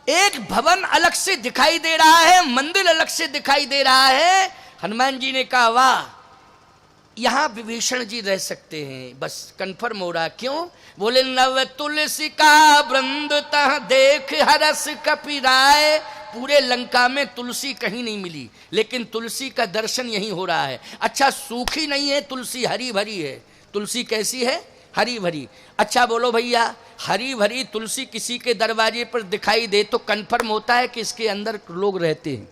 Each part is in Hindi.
एक भवन अलग से दिखाई दे रहा है, मंदिर अलग से दिखाई दे रहा है। हनुमान जी ने कहा वाह, यहां विभीषण जी रह सकते हैं, बस कंफर्म हो रहा। क्यों? बोले नव तुलसी का वृंद तह देख हरस कपिराय। पूरे लंका में तुलसी कहीं नहीं मिली, लेकिन तुलसी का दर्शन यहीं हो रहा है। अच्छा, सूखी नहीं है तुलसी, हरी भरी है। तुलसी कैसी है? हरी भरी। अच्छा बोलो भैया, हरी भरी तुलसी किसी के दरवाजे पर दिखाई दे तो कंफर्म होता है कि इसके अंदर लोग रहते हैं।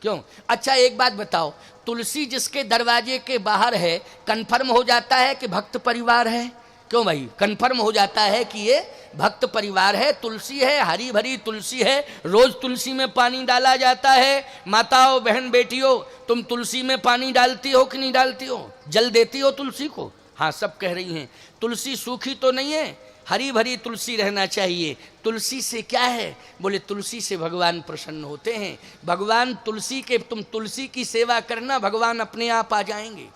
क्यों? अच्छा एक बात बताओ, तुलसी जिसके दरवाजे के बाहर है, कंफर्म हो जाता है कि भक्त परिवार है? क्यों भाई? कंफर्म हो जाता है कि ये भक्त परिवार है। तुलसी है, हरी भरी तुलसी है, रोज तुलसी में पानी डाला जाता है। माताओं, बहन, बेटियों, तुम तुलसी में पानी डालती हो कि नहीं डालती हो? जल देती हो तुलसी को? हाँ, सब कह रही हैं। तुलसी सूखी तो नहीं है, हरी भरी तुलसी रहना चाहिए। तुलसी से क्या है? बोले तुलसी से भगवान प्रसन्न होते हैं। भगवान तुलसी के, तुम तुलसी की सेवा करना, भगवान अपने आप आ जाएंगे।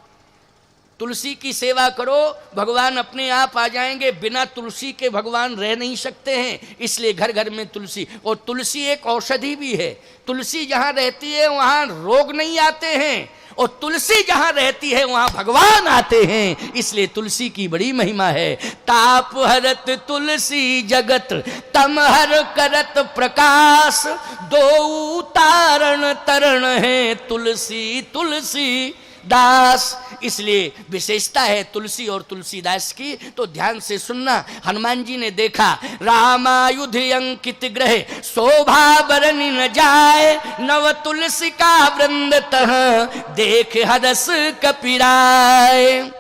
तुलसी की सेवा करो, भगवान अपने आप आ जाएंगे। बिना तुलसी के भगवान रह नहीं सकते हैं, इसलिए घर घर में तुलसी। और तुलसी एक औषधि भी है। तुलसी जहाँ रहती है वहाँ रोग नहीं आते हैं, और तुलसी जहाँ रहती है वहाँ भगवान आते हैं, इसलिए तुलसी की बड़ी महिमा है। ताप हरत तुलसी जगत तम हर करत प्रकाश, दो तारण तरण है तुलसी तुलसी दास। इसलिए विशेषता है तुलसी और तुलसीदास की। तो ध्यान से सुनना। हनुमान जी ने देखा रामायुध अंकित ग्रह, शोभा बरनी न जाए, नव तुलसी का वृंद तह देख हरस कपिराय।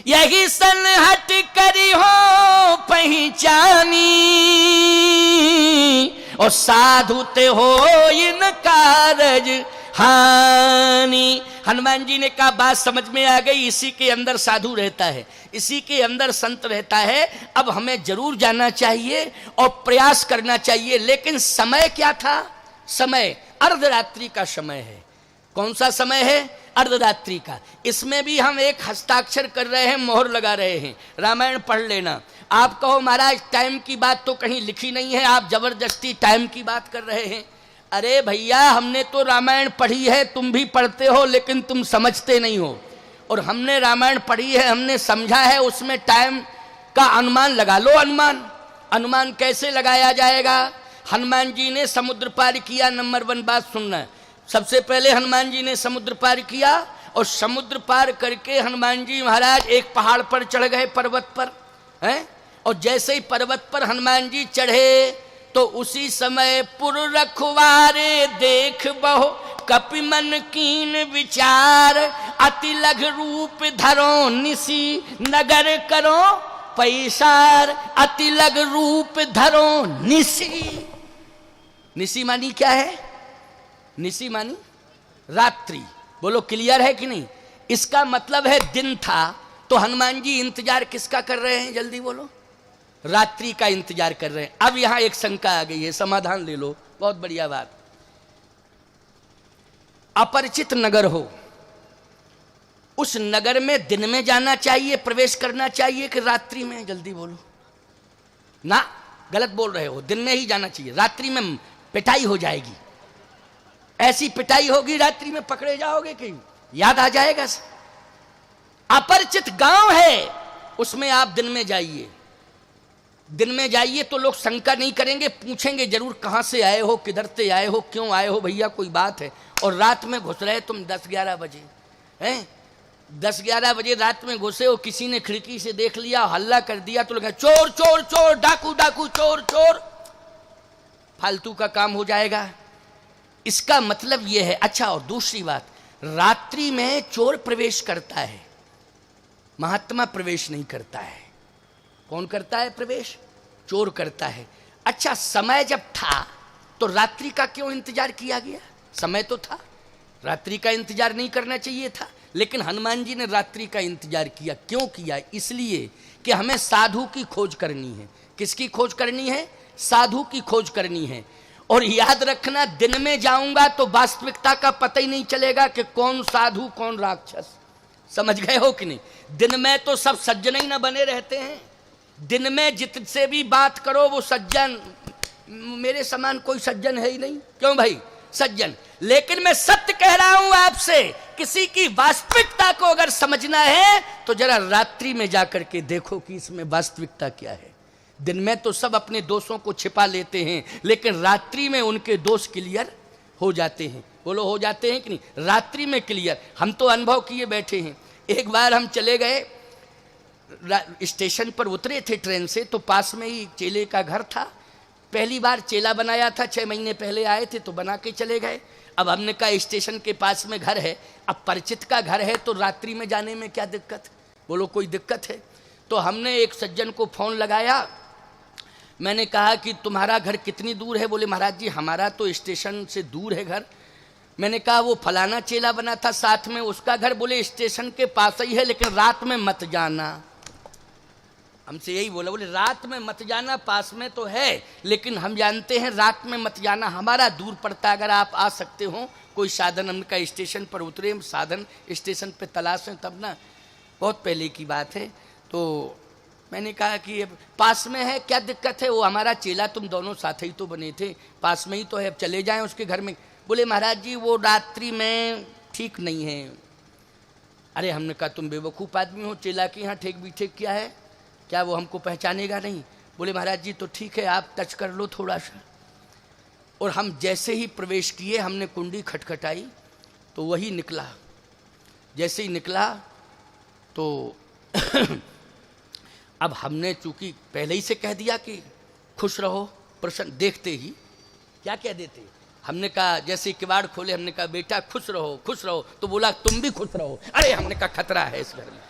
यही सन हट करी हो पहचानी, और साधु ते हो इन कारज हानि। हनुमान जी ने कहा बात समझ में आ गई, इसी के अंदर साधु रहता है, इसी के अंदर संत रहता है। अब हमें जरूर जाना चाहिए और प्रयास करना चाहिए। लेकिन समय क्या था? समय अर्धरात्रि का समय है। कौन सा समय है? अर्धरात्रि का। इसमें भी हम एक हस्ताक्षर कर रहे हैं, मोहर लगा रहे हैं। रामायण पढ़ लेना। आप कहो महाराज टाइम की बात तो कहीं लिखी नहीं है, आप जबरदस्ती टाइम की बात कर रहे हैं। अरे भैया, हमने तो रामायण पढ़ी है, तुम भी पढ़ते हो, लेकिन तुम समझते नहीं हो। और हमने रामायण पढ़ी है, हमने समझा है, उसमें टाइम का अनुमान लगा लो। अनुमान कैसे लगाया जाएगा? हनुमान जी ने समुद्र पार किया। नंबर 1 बात सुनना। सबसे पहले हनुमान जी ने समुद्र पार किया, और समुद्र पार करके हनुमान जी महाराज एक पहाड़ पर चढ़ गए, पर्वत पर हैं। और जैसे ही पर्वत पर हनुमान जी चढ़े तो उसी समय पुर रखवारे देख बहु कपि मन कीन विचार, अति लघु रूप धरो निसी नगर करो पैसार। अति लघु रूप धरो निसी। निसी मानी क्या है? निसी मानी रात्रि। बोलो क्लियर है कि नहीं? इसका मतलब है दिन था, तो हनुमान जी इंतजार किसका कर रहे हैं? जल्दी बोलो। रात्रि का इंतजार कर रहे हैं। अब यहां एक शंका आ गई है, समाधान ले लो। बहुत बढ़िया बात। अपरिचित नगर हो, उस नगर में दिन में जाना चाहिए, प्रवेश करना चाहिए कि रात्रि में? जल्दी बोलो ना, गलत बोल रहे हो। दिन में ही जाना चाहिए, रात्रि में पिटाई हो जाएगी। ऐसी पिटाई होगी रात्रि में, पकड़े जाओगे कि याद आ जाएगा। अपरिचित गांव है, उसमें आप दिन में जाइए। दिन में जाइए तो लोग शंका नहीं करेंगे, पूछेंगे जरूर कहां से आए हो, किधर से आए हो, क्यों आए हो भैया, कोई बात है। और रात में घुस रहे तुम 10-11 बजे हैं, 10-11 बजे रात में घुसे हो, किसी ने खिड़की से देख लिया, हल्ला कर दिया, तो लोग चोर चोर चोर, डाकू डाकू, चोर चोर, फालतू का काम हो जाएगा। इसका मतलब यह है। अच्छा, और दूसरी बात, रात्रि में चोर प्रवेश करता है, महात्मा प्रवेश नहीं करता है। कौन करता है प्रवेश? चोर करता है। अच्छा, समय जब था तो रात्रि का क्यों इंतजार किया गया? समय तो था, रात्रि का इंतजार नहीं करना चाहिए था, लेकिन हनुमान जी ने रात्रि का इंतजार किया। क्यों किया? इसलिए कि हमें साधु की खोज करनी है। किसकी खोज करनी है? साधु की खोज करनी है। और याद रखना, दिन में जाऊंगा तो वास्तविकता का पता ही नहीं चलेगा कि कौन साधु कौन राक्षस। समझ गए हो कि नहीं? दिन में तो सब सज्जन ही ना बने रहते हैं। दिन में जितसे भी बात करो वो सज्जन, मेरे समान कोई सज्जन है ही नहीं। क्यों भाई सज्जन? लेकिन मैं सत्य कह रहा हूं आपसे, किसी की वास्तविकता को अगर समझना है तो जरा रात्रि में जाकर के देखो कि इसमें वास्तविकता क्या है। दिन में तो सब अपने दोषों को छिपा लेते हैं, लेकिन रात्रि में उनके दोष क्लियर हो जाते हैं। बोलो हो जाते हैं कि नहीं? रात्रि में क्लियर। हम तो अनुभव किए बैठे हैं। एक बार हम चले गए, स्टेशन पर उतरे थे ट्रेन से, तो पास में ही चेले का घर था। पहली बार चेला बनाया था, 6 महीने पहले आए थे तो बना के चले गए। अब हमने कहा स्टेशन के पास में घर है, अब परिचित का घर है तो रात्रि में जाने में क्या दिक्कत? बोलो कोई दिक्कत है? तो हमने एक सज्जन को फोन लगाया, मैंने कहा कि तुम्हारा घर कितनी दूर है? बोले महाराज जी हमारा तो स्टेशन से दूर है घर। मैंने कहा वो फलाना चेला बना था साथ में, उसका घर? बोले स्टेशन के पास ही है, लेकिन रात में मत जाना। हमसे यही बोला, बोले रात में मत जाना, पास में तो है लेकिन हम जानते हैं रात में मत जाना, हमारा दूर पड़ता है, अगर आप आ सकते हो कोई साधन। हमने स्टेशन पर उतरे, हम साधन स्टेशन पे तलाश हैं तब ना, बहुत पहले की बात है। तो मैंने कहा कि अब पास में है, क्या दिक्कत है? वो हमारा चेला, तुम दोनों साथ ही तो बने थे, पास में ही तो है, अब चले जाएं उसके घर में। बोले महाराज जी वो रात्रि में ठीक नहीं है। अरे हमने कहा तुम बेवकूफ़ आदमी हो, चेला के यहाँ ठेक बीठेक क्या है? क्या वो हमको पहचानेगा नहीं? बोले महाराज जी तो ठीक है, आप टच कर लो थोड़ा सा। और हम जैसे ही प्रवेश किए, हमने कुंडी खटखटाई तो वही निकला। जैसे ही निकला तो अब हमने चूंकि पहले ही से कह दिया कि खुश रहो प्रसन्न, देखते ही क्या कह देते, हमने कहा जैसे किवाड़ खोले, हमने कहा बेटा खुश रहो खुश रहो, तो बोला तुम भी खुश रहो। अरे हमने कहा खतरा है इस घर में,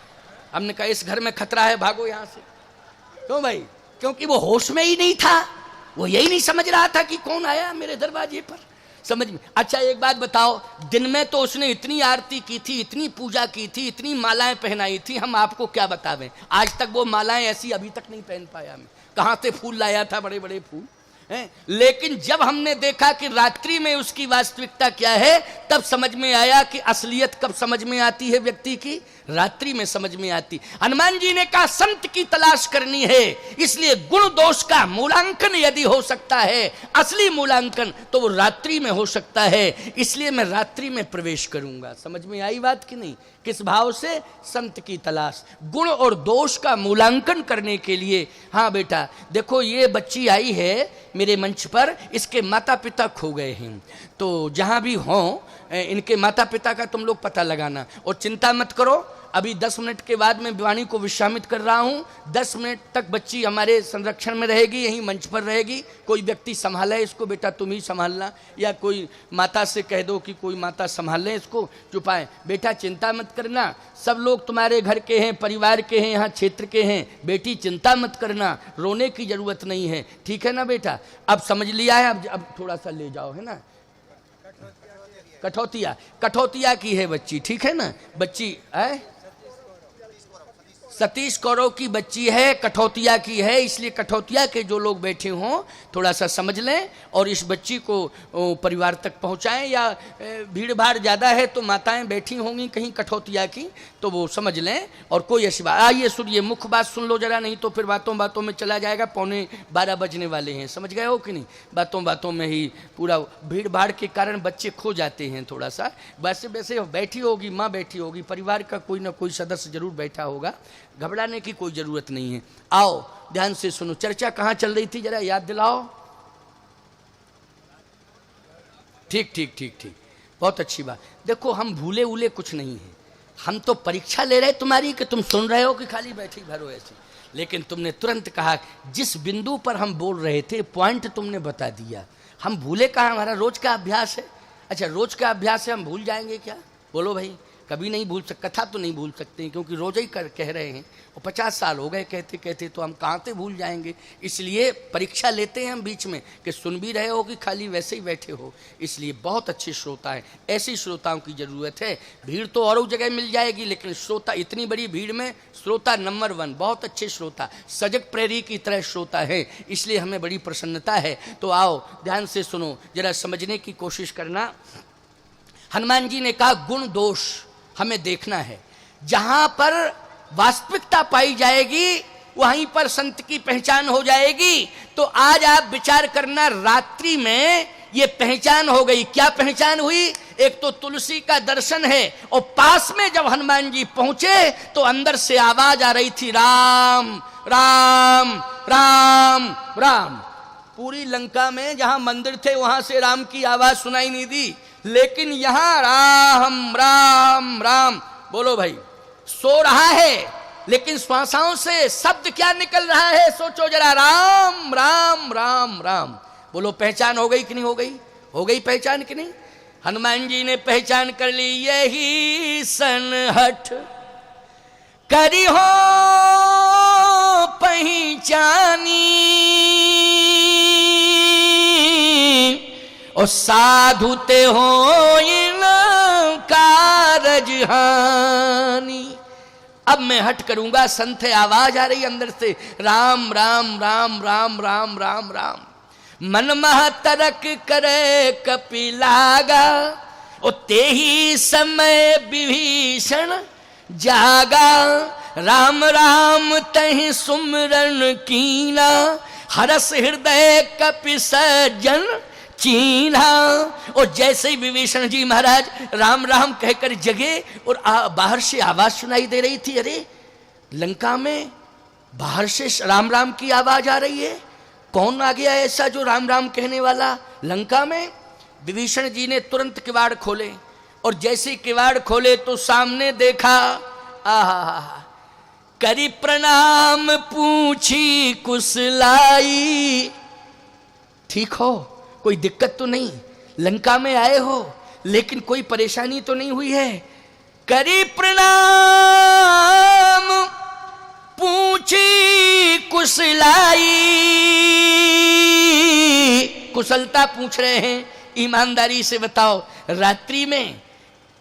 हमने कहा इस घर में खतरा है, भागो यहां से। क्यों भाई? क्योंकि वो होश में ही नहीं था, वो यही नहीं समझ रहा था कि कौन आया मेरे दरवाजे पर। समझ में? अच्छा एक बात बताओ, दिन में तो उसने इतनी आरती की थी, इतनी पूजा की थी, इतनी मालाएं पहनाई थी, हम आपको क्या बतावें, आज तक वो मालाएं ऐसी अभी तक नहीं पहन पाया। मैं कहाँ से फूल लाया था, बड़े बड़े फूल हैं। लेकिन जब हमने देखा कि रात्रि में उसकी वास्तविकता क्या है, तब समझ में आया कि असलियत कब समझ में आती है व्यक्ति की? रात्रि में समझ में आती। हनुमान जी ने कहा संत की तलाश करनी है, इसलिए गुण दोष का मूल्यांकन यदि हो सकता है, असली मूल्यांकन, तो वो रात्रि में हो सकता है। इसलिए मैं रात्रि में प्रवेश करूंगा। समझ में आई बात कि नहीं? किस भाव से? संत की तलाश, गुण और दोष का मूल्यांकन करने के लिए। हाँ बेटा देखो, ये बच्ची आई है मेरे मंच पर, इसके माता पिता खो गए हैं, तो जहां भी हों इनके माता पिता का तुम लोग पता लगाना। और चिंता मत करो, अभी 10 मिनट के बाद मैं वाणी को विश्रामित कर रहा हूं, 10 मिनट तक बच्ची हमारे संरक्षण में रहेगी, यहीं मंच पर रहेगी। कोई व्यक्ति संभाले इसको, बेटा तुम ही संभालना, या कोई माता से कह दो कि कोई माता संभाल लें इसको, चुपाएं। बेटा चिंता मत करना, सब लोग तुम्हारे घर के हैं, परिवार के हैं, यहाँ क्षेत्र के हैं। बेटी चिंता मत करना, रोने की जरूरत नहीं है, ठीक है ना बेटा? अब समझ लिया है, अब थोड़ा सा ले जाओ, है ना? कठौतिया, कठौतिया की है बच्ची, ठीक है ना? बच्ची है सतीश कौरव की बच्ची है, कठौतिया की है, इसलिए कठौतिया के जो लोग बैठे हों थोड़ा सा समझ लें और इस बच्ची को परिवार तक पहुंचाएं। या भीड़ भाड़ ज़्यादा है तो माताएं बैठी होंगी कहीं कठौतिया की, तो वो समझ लें और कोई ऐसी बात। आइए सुनिए, मुख्य बात सुन लो जरा, नहीं तो फिर बातों बातों में चला जाएगा, 11:15 बजने वाले हैं। समझ गए हो कि नहीं? बातों बातों में ही पूरा भीड़ भाड़ के कारण बच्चे खो जाते हैं थोड़ा सा। वैसे वैसे बैठी होगी माँ, बैठी होगी, परिवार का कोई ना कोई सदस्य जरूर बैठा होगा, घबराने की कोई जरूरत नहीं है। आओ ध्यान से सुनो, चर्चा कहाँ चल रही थी जरा याद दिलाओ। ठीक ठीक ठीक ठीक, बहुत अच्छी बात। देखो हम भूले उले कुछ नहीं है, हम तो परीक्षा ले रहे तुम्हारी कि तुम सुन रहे हो कि खाली बैठी भरो ऐसी। लेकिन तुमने तुरंत कहा, जिस बिंदु पर हम बोल रहे थे पॉइंट तुमने बता दिया। हम भूले कहाँ, हमारा रोज का अभ्यास है। अच्छा रोज का अभ्यास है, हम भूल जाएंगे क्या? बोलो भाई, कभी नहीं भूल सकते, कथा तो नहीं भूल सकते क्योंकि रोज ही कह रहे हैं, और 50 साल हो गए कहते कहते, तो हम कहाँ से भूल जाएंगे। इसलिए परीक्षा लेते हैं हम बीच में कि सुन भी रहे हो कि खाली वैसे ही बैठे हो। इसलिए बहुत अच्छे श्रोता हैं, ऐसी श्रोताओं की ज़रूरत है। भीड़ तो और जगह मिल जाएगी, लेकिन श्रोता, इतनी बड़ी भीड़ में श्रोता नंबर 1, बहुत अच्छे श्रोता, सजग प्रेरी की तरह श्रोता है, इसलिए हमें बड़ी प्रसन्नता है। तो आओ ध्यान से सुनो, जरा समझने की कोशिश करना। हनुमान जी ने कहा गुण दोष हमें देखना है, जहां पर वास्तविकता पाई जाएगी वहीं पर संत की पहचान हो जाएगी। तो आज आप विचार करना, रात्रि में ये पहचान हो गई। क्या पहचान हुई? एक तो तुलसी का दर्शन है, और पास में जब हनुमान जी पहुंचे तो अंदर से आवाज आ रही थी, राम राम राम राम। पूरी लंका में जहां मंदिर थे वहां से राम की आवाज सुनाई नहीं दी, लेकिन यहां राम राम राम। बोलो भाई, सो रहा है लेकिन श्वासों से शब्द क्या निकल रहा है? सोचो जरा, राम राम राम राम। बोलो, पहचान हो गई कि नहीं हो गई? हो गई पहचान कि नहीं? हनुमान जी ने पहचान कर ली। यही सनहठ करी हो पहचानी, और साधु ते हो इन कारज हानि। अब मैं हट करूंगा। संत है, आवाज आ रही अंदर से, राम राम राम राम राम राम राम। मन मह तरक करे कपिलागा, ओ ते ही समय विभीषण जागा। राम राम तहि सुमरन कीना, हरस हृदय कपि सज्जन चीन्हा। और जैसे ही विभीषण जी महाराज राम राम कहकर जगे, और बाहर से आवाज सुनाई दे रही थी। अरे, लंका में बाहर से राम राम की आवाज आ रही है। कौन आ गया ऐसा जो राम राम कहने वाला लंका में? विभीषण जी ने तुरंत किवाड़ खोले, और जैसे किवाड़ खोले तो सामने देखा, आहा, करी प्रणाम पूछी कुशलाई। ठीक हो? कोई दिक्कत तो नहीं? लंका में आए हो लेकिन कोई परेशानी तो नहीं हुई है? करी प्रणाम पूछी कुशलाई। कुशलता पूछ रहे हैं, ईमानदारी से बताओ, रात्रि में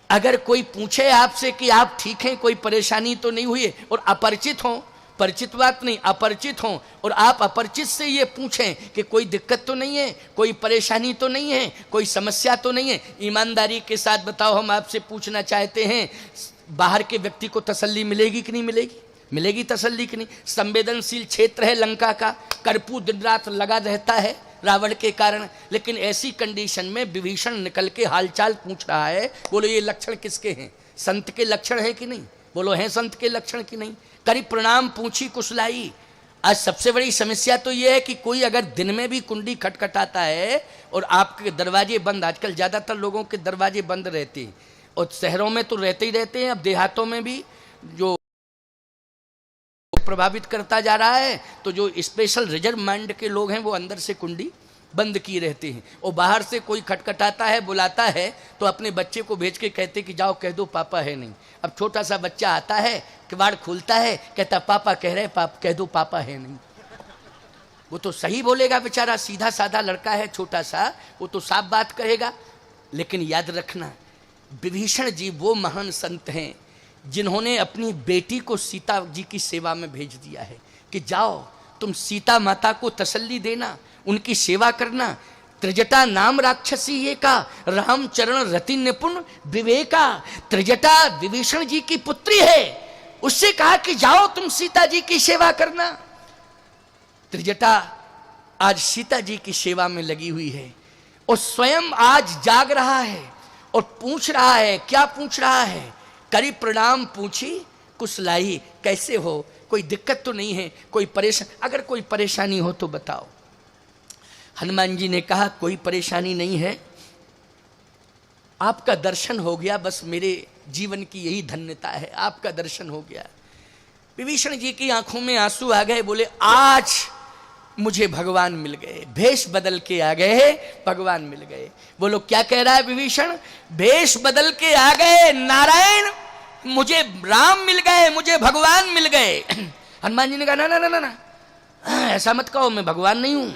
अगर कोई पूछे आपसे कि आप ठीक हैं, कोई परेशानी तो नहीं हुई है, और अपरिचित हो, परिचित बात नहीं, अपरिचित हो, और आप अपरिचित से ये पूछें कि कोई दिक्कत तो नहीं है, कोई परेशानी तो नहीं है, कोई समस्या तो नहीं है, ईमानदारी के साथ बताओ, हम आपसे पूछना चाहते हैं, बाहर के व्यक्ति को तसल्ली मिलेगी कि नहीं मिलेगी? मिलेगी तसल्ली कि नहीं? संवेदनशील क्षेत्र है लंका का, कर्फ्यू दिन रात लगा रहता है रावण के कारण, लेकिन ऐसी कंडीशन में विभीषण निकल के हालचाल पूछ रहा है। बोलो, ये लक्षण किसके हैं? संत के लक्षण है कि नहीं? बोलो, हैं संत के लक्षण कि नहीं? करी प्रणाम पूछी कुशलाई। आज सबसे बड़ी समस्या तो यह है कि कोई अगर दिन में भी कुंडी खटखटाता है और आपके दरवाजे बंद, आजकल ज़्यादातर लोगों के दरवाजे बंद रहते हैं, और शहरों में तो रहते ही रहते हैं, अब देहातों में भी जो प्रभावित करता जा रहा है, तो जो स्पेशल रिजर्व माइंड के लोग हैं वो अंदर से कुंडी बंद किए रहते हैं, और बाहर से कोई खटखटाता है, बुलाता है, तो अपने बच्चे को भेज के कहते कि जाओ कह दो पापा है नहीं। अब छोटा सा बच्चा आता है, किवाड़ खोलता है, कहता पापा कह रहे, पाप कह दो पापा है नहीं। वो तो सही बोलेगा बेचारा, सीधा साधा लड़का है छोटा सा, वो तो साफ बात कहेगा। लेकिन याद रखना, विभीषण जी वो महान संत हैं जिन्होंने अपनी बेटी को सीता जी की सेवा में भेज दिया है कि जाओ तुम सीता माता को तसल्ली देना, उनकी सेवा करना। त्रिजटा नाम राक्षसी ये का, राम चरण रति निपुण विवेका। त्रिजटा विभीषण जी की पुत्री है, उससे कहा कि जाओ तुम सीता जी की सेवा करना। त्रिजटा आज सीता जी की सेवा में लगी हुई है, और स्वयं आज जाग रहा है और पूछ रहा है। क्या पूछ रहा है? करी प्रणाम पूछी कुशलाई। कैसे हो? कोई दिक्कत तो नहीं है? कोई अगर कोई परेशानी हो तो बताओ। हनुमान जी ने कहा कोई परेशानी नहीं है, आपका दर्शन हो गया, बस मेरे जीवन की यही धन्यता है, आपका दर्शन हो गया। विभीषण जी की आंखों में आंसू आ गए, बोले आज मुझे भगवान मिल गए, भेष बदल के आ गए, भगवान मिल गए। बोलो, क्या कह रहा है विभीषण? भेष बदल के आ गए नारायण, मुझे राम मिल गए, मुझे भगवान मिल गए। हनुमान जी ने कहा ना ना ना ना, ऐसा मत कहो, मैं भगवान नहीं हूं।